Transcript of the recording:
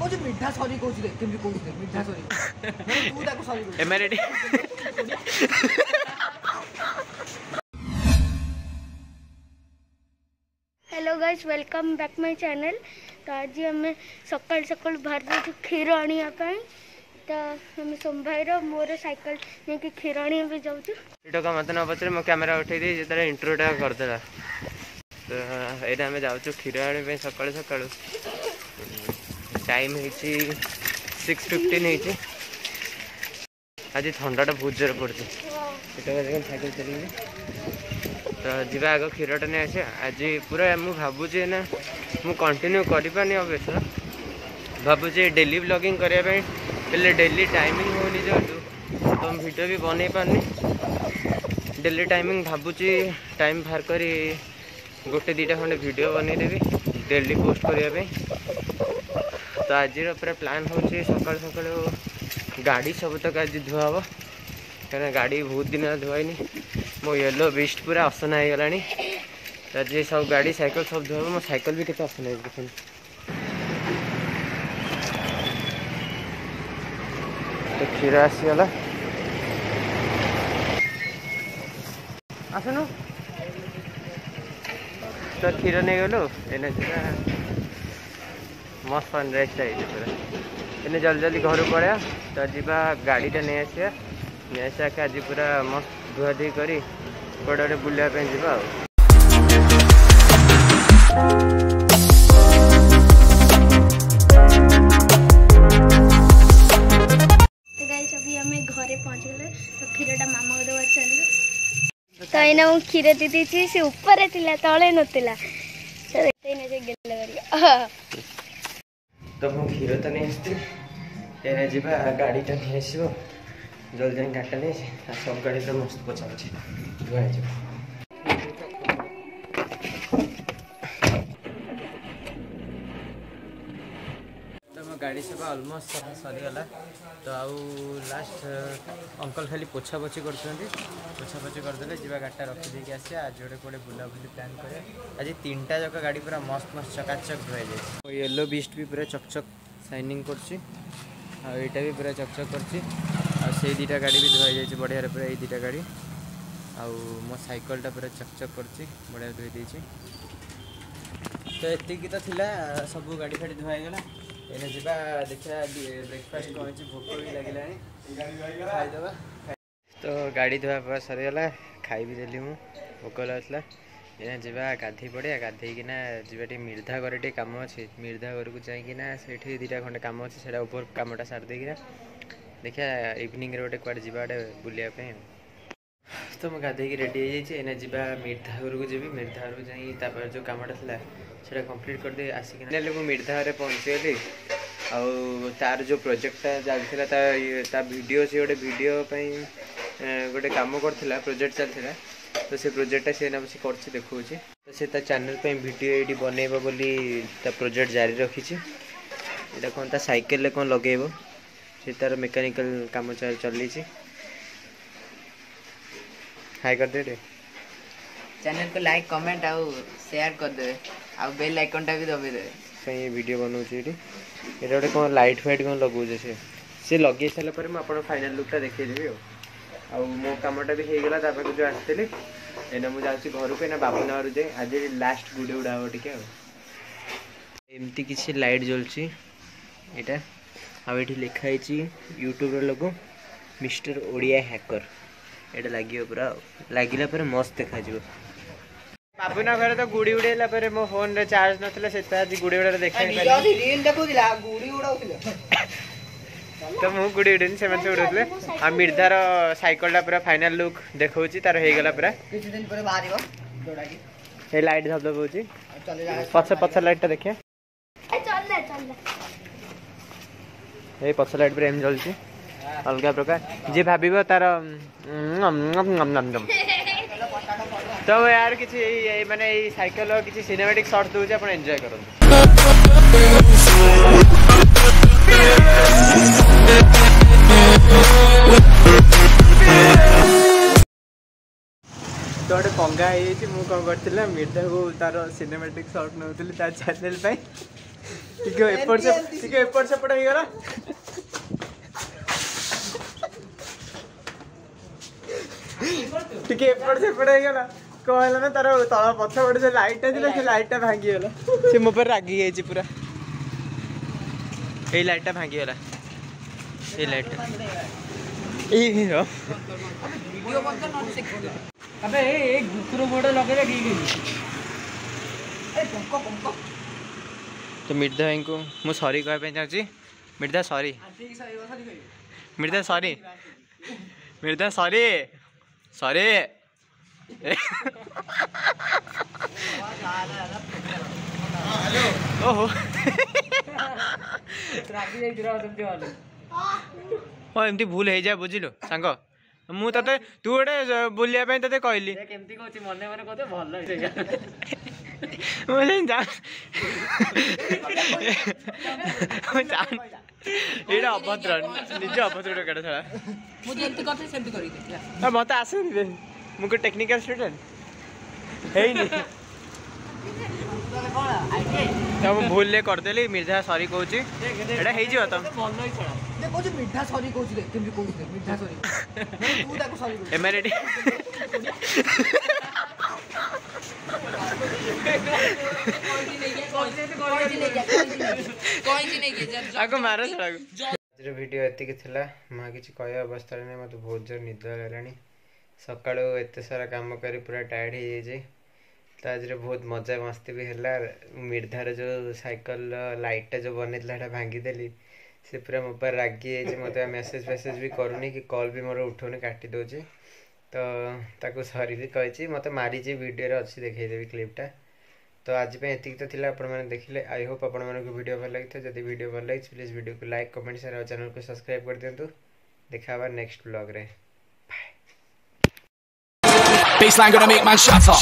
Coach मिठा sorry coach दे केमि coach दे मिठा sorry तू ताको sorry coach am ready hello guys welcome back my channel. तो आज हमें सकाल सकाल बाहर जाऊँ क्षीर आने तो हम सोमभाईर मोर साइकिल नहीं क्षीर आने भी जाऊँ। वीडियो का मत न पचरे मो कैमेरा उठे दी जो इंट्रोटा करदेला तो यहाँ आम जाऊँ क्षीर आने सकाल सकाल टाइम है 6:15 आज ठंडाटा बहुत जोर पड़ती साइकिल चलिए तो जीवा आग क्षीरटा नहीं आसे आज पूरा मुझे भावुचे ना मु कंटिन्यू करें अवश्य भावुचे डेली ब्लॉगिंग करने पहले डेली टाइमिंग होनी जो तो वीडियो भी बन पारनी डेली टाइमिंग भावुची टाइम बाहर कर गोटे दीटा खंडे वीडियो बनईदेवी डेली पोस्ट करने तो आज पूरा प्लान हो सकाल सकाल गाड़ी सब तक आज धुआ हम क्या गाड़ी बहुत दिन धुआईनी मो येलो बीस्ट पूरा असना हो गला आज सब गाड़ी साइकिल सब धुआ मो साइकिल भी केते असना है तो क्षीर आसीगला आसनु तो क्षीर नहीं गलु एने मस्त सनराइज पूरा एने जल्दी जल्दी घर पड़ा तो जीवा गाड़ीटा नहीं आसा नहीं आसा आज पूरा मस्त धुआ धुई कर बड़े बुलापी जा अभी हमें घरे पहुँच गए तो क्षीरटा मामा को देवा चल तो एना मु क्षीर दी देती से ऊपर थिला तळे नथिला तो एने जे गेले तो मु क्षीर तो नहीं आसती एने जीवा गाड़ीटा नहीं आसो जल्दी जल्दी गाड़ीटा नहीं सब गाड़ी तो मस्त पोछा पोछी धुआ तो मो गाड़ी सब ऑलमोस्ट सब सरीगला तो आउ लास्ट अंकल खाली पोछा पोछी करदे जीवा गाड़ीटा रखीदे आसे आज जोड़े कौटे बुलाबुली प्लान करे आज 3टा जाक गाड़ी पूरा मस्त मस्त चकाचक धुआई जाए येलो बीस्ट भी पूरा चकचक साइनिंग करटा भी पूरा चकचक कर दीटा गाड़ी भी धुआई जाए बढ़िया पूरा ये 2टा गाड़ी आउ मो साइकिलटा पूरा चकचक कर बढ़िया धोई देछि तो एतिकी तो थिला सब गाड़ी फाड़ी धुआई गला एने जीवा देखा ब्रेकफास्ट कौन भोक भी लगे खाईदे तो गाड़ी धुआ पूरा सरीगला खाई भी देली मु भोक लगुला एना जीवा गाधे पड़े गाधेकिना जीवा टे मिर्धा घर टे काम अच्छे मिर्धा घर को जाइकिना से 2टा खंडे काम अच्छे से ऊपर कामटा सार देकिना देखा इवनिंग रे गोटे कुआडे जीवा बुलापी तो मैं गाधे रेडी हो जावा मिर्धा घर को जी मिर्धा घर जापर जो कमटा था से कंप्लीट करदे आसिक मिर्धा घर पहुँचीगली आर जो प्रोजेक्टा चलता वीडियो से गोटे वीडियो गोटे कम करता प्रोजेक्ट चलता तो से प्रोजेक्टा सी बस कर देखा तो से चैनल पे वीडियो ये बनइब बोली प्रोजेक्ट जारी रखी यहाँ कौन साइकिल कौन लगेब से तार मेकानिकल काम चली हाई कर दे चैनल को लाइक कमेंट आउ शेयर कर दे आउ बेल आइकनटा भी दबे दे कहीं वीडियो बनाऊँ ये गोटे कौन लाइट फाइट कौन लगौचे से लगे सारापर मुझे फाइनाल लुकटा देखीदेवी आउ मो कमटा भी हो गला जो आसती एना मुझे जाऊँगी घर को बाबुना घर जाए आज लास्ट गुड़े उड़ा टे एमती किसी लाइट जलुची यहाँ आउ लिखाई यूट्यूब लोगो मिस्टर ओडिया हैकर ये लगे पूरा लगिला मस्त देखा बाबुना घर तो गुड़ी उड़ेला मो फोन रे चार्ज नथिला से आज गुड़ी उड़ा देखा रील देखुला गुड़ी उड़ाउथिला तो मु गुड़ी उड़ेनी से उड़ौले आ मिर्धार साइकिलटा पूरा फाइनल लुक देखौची तार हो गला पूरा किछ दिन पर बाहरिबो जोडाकी ए लाइट धब होची चले जा पछ लाइटटा देखिए चल ए पछ लाइट पर एम जलची अलग प्रकार जे भाबिबो तार तो यार किसी माने साइकिल किसी सिनेमैटिक शॉट दूचे आप एंजॉय करूँ तो गोटे पंगा हो कौन कर मिर्धा को तार सिनेमैटिक शॉट नौली चैनल ଟିକେ ଏପଟ ସେପଟ ହେଇଗଲା। ଟିକେ ଏପଟ ସେପଟ ହେଇଗଲା କଣ ହେଲା ନା ତାର ତଳ ପଛ ପଟେ ଯୋଉ ଲାଇଟଟା ଥିଲା ସେ ଲାଇଟଟା ଭାଙ୍ଗିଗଲା। ସେ ମୋ ଉପରେ ରାଗି ଯାଇଛି ପୁରା। ଏଇ ଲାଇଟଟା ଭାଙ୍ଗିଗଲା। ଏଇ ଲାଇଟଟା ଏଇ अबे एक कुकुर बोर्ड लगे तो मिर्धा भाई को मु सॉरी कहबे चाहूची। Mirdha sorry Mirdha sorry Mirdha sorry sorry ओहो हाँ एमती भूल हो जाए बुझिलु सांग मु तते तू गोटे बुलिया पे तते कहली केमती कहछि मने मने कहते भल मुझे जान एटा अभद्र निज अभद्र केटा छला मु जेंती करथे सेंती करी दे मते आसेनी रे मु को टेक्निकल स्टूडेंट हेइनी तो मु भूल ले कर देली मिर्जा सॉरी कहूची एटा हेइ जियो त भल ही छला दे कहछि मिर्जा सॉरी कहछि दे केमती कहछि मिर्जा सॉरी तू ताको सॉरी कहछि एमआरडी वीडियो एतिक थिला माँ किसी कह अवस्था नहीं मत बहुत जोर निद लानी सका एत सारा काम कर पूरा टायर्ड हो जाए तो आज बहुत मजा मस्ती भी है। मिर्धार जो साइकिल लाइटा जो बनई भांगीदेली से पूरा मो पर रागी मत मेसेज फेसेज भी करूनी कि कॉल भी मोर उठौनी काटी दौची तो ताकू सॉरी भी कही मत मारी वीडियो अच्छी देखईदेवी क्लिपटा। तो आज एतिक तो थिला आपण मैंने देखिले आई होप आपण मानक वीडियो भल लगी था जदि वीडियो भल लगी प्लीज वीडियो को लाइक कमेंट शेयर और चैनल को सब्सक्राइब कर दिंतु। देखा नेक्स्ट व्लॉग रे bye. Baseline gonna make man shut up.